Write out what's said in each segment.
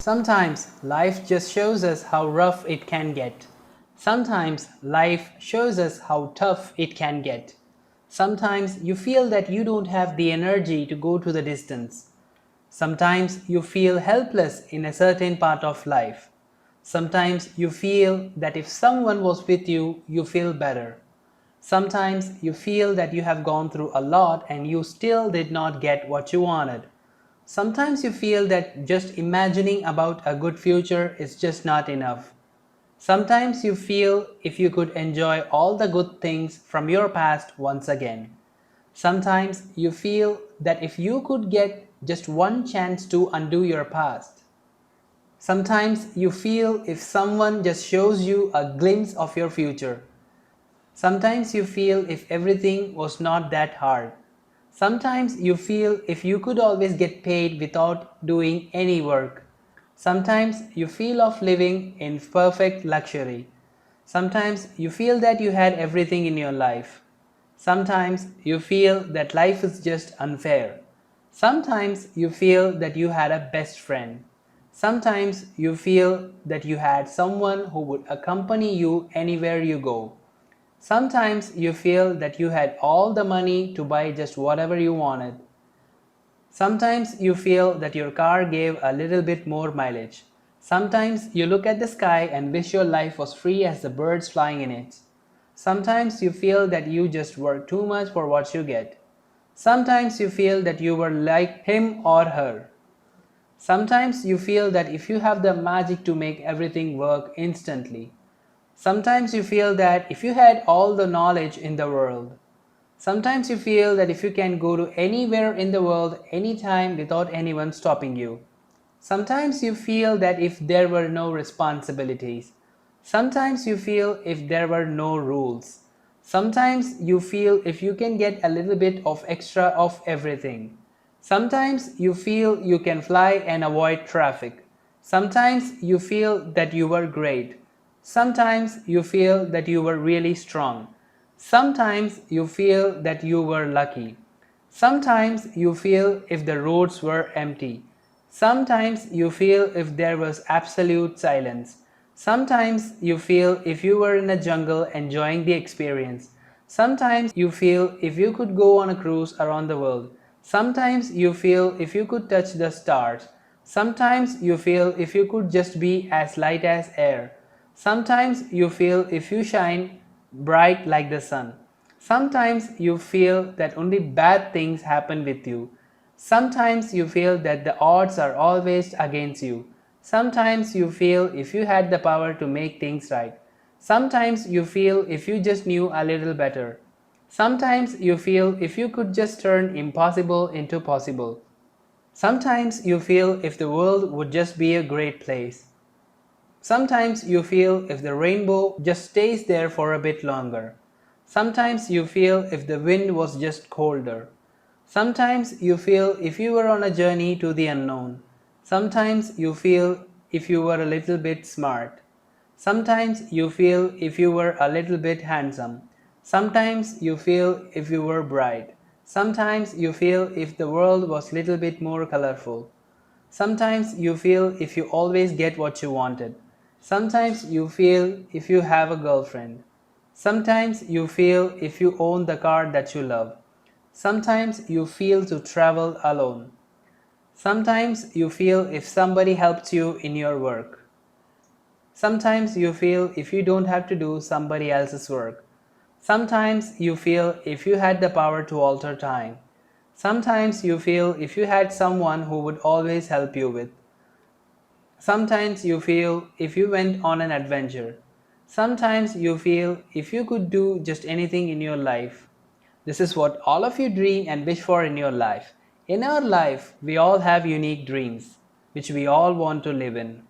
Sometimes life just shows us how rough it can get. Sometimes life shows us how tough it can get. Sometimes you feel that you don't have the energy to go to the distance. Sometimes you feel helpless in a certain part of life. Sometimes you feel that if someone was with you, you feel better. Sometimes you feel that you have gone through a lot and you still did not get what you wanted. Sometimes you feel that just imagining about a good future is just not enough. Sometimes you feel if you could enjoy all the good things from your past once again. Sometimes you feel that if you could get just one chance to undo your past. Sometimes you feel if someone just shows you a glimpse of your future. Sometimes you feel if everything was not that hard. Sometimes you feel if you could always get paid without doing any work. Sometimes you feel of living in perfect luxury. Sometimes you feel that you had everything in your life. Sometimes you feel that life is just unfair. Sometimes you feel that you had a best friend. Sometimes you feel that you had someone who would accompany you anywhere you go. Sometimes you feel that you had all the money to buy just whatever you wanted. Sometimes you feel that your car gave a little bit more mileage. Sometimes you look at the sky and wish your life was free as the birds flying in it. Sometimes you feel that you just work too much for what you get. Sometimes you feel that you were like him or her. Sometimes you feel that if you have the magic to make everything work instantly. Sometimes you feel that if you had all the knowledge in the world. Sometimes you feel that if you can go to anywhere in the world anytime without anyone stopping you. Sometimes you feel that if there were no responsibilities. Sometimes you feel if there were no rules. Sometimes you feel if you can get a little bit of extra of everything. Sometimes you feel you can fly and avoid traffic. Sometimes you feel that you were great. Sometimes you feel that you were really strong. Sometimes you feel that you were lucky. Sometimes you feel if the roads were empty. Sometimes you feel if there was absolute silence. Sometimes you feel if you were in a jungle enjoying the experience. Sometimes you feel if you could go on a cruise around the world. Sometimes you feel if you could touch the stars. Sometimes you feel if you could just be as light as air. Sometimes you feel if you shine bright like the sun. Sometimes you feel that only bad things happen with you. Sometimes you feel that the odds are always against you. Sometimes you feel if you had the power to make things right. Sometimes you feel if you just knew a little better. Sometimes you feel if you could just turn impossible into possible. Sometimes you feel if the world would just be a great place. Sometimes you feel if the rainbow just stays there for a bit longer. Sometimes you feel if the wind was just colder. Sometimes you feel if you were on a journey to the unknown. Sometimes you feel if you were a little bit smart. Sometimes you feel if you were a little bit handsome. Sometimes you feel if you were bright. Sometimes you feel if the world was a little bit more colorful. Sometimes you feel if you always get what you wanted. Sometimes you feel if you have a girlfriend. Sometimes you feel if you own the car that you love. Sometimes you feel to travel alone. Sometimes you feel if somebody helps you in your work. Sometimes you feel if you don't have to do somebody else's work. Sometimes you feel if you had the power to alter time. Sometimes you feel if you had someone who would always help you with. Sometimes you feel if you went on an adventure. Sometimes you feel if you could do just anything in your life. This is what all of you dream and wish for in your life. In our life, we all have unique dreams, which we all want to live in.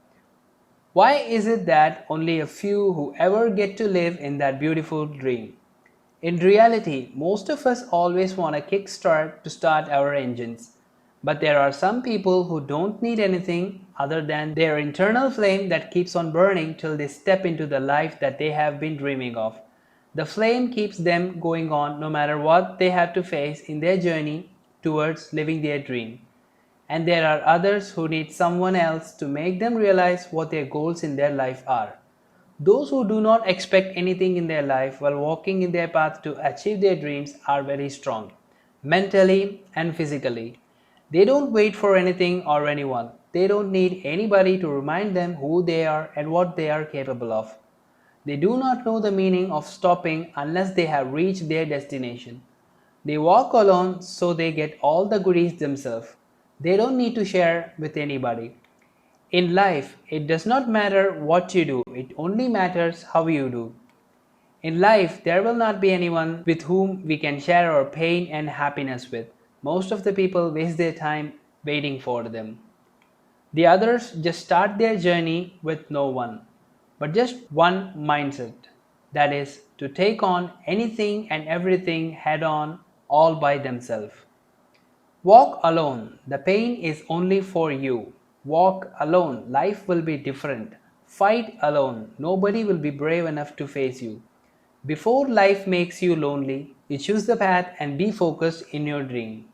Why is it that only a few who ever get to live in that beautiful dream? In reality, most of us always want a kickstart to start our engines. But there are some people who don't need anything other than their internal flame that keeps on burning till they step into the life that they have been dreaming of. The flame keeps them going on no matter what they have to face in their journey towards living their dream. and there are others who need someone else to make them realize what their goals in their life are. Those who do not expect anything in their life while walking in their path to achieve their dreams are very strong, mentally and physically. They don't wait for anything or anyone. They don't need anybody to remind them who they are and what they are capable of. They do not know the meaning of stopping unless they have reached their destination. They walk alone so they get all the goodies themselves. They don't need to share with anybody. In life, it does not matter what you do, it only matters how you do. In life, there will not be anyone with whom we can share our pain and happiness with. Most of the people waste their time waiting for them. The others just start their journey with no one, but just one mindset, that is, to take on anything and everything head on all by themselves. Walk alone, the pain is only for you. Walk alone, life will be different. Fight alone, nobody will be brave enough to face you. Before life makes you lonely, you choose the path and be focused in your dream.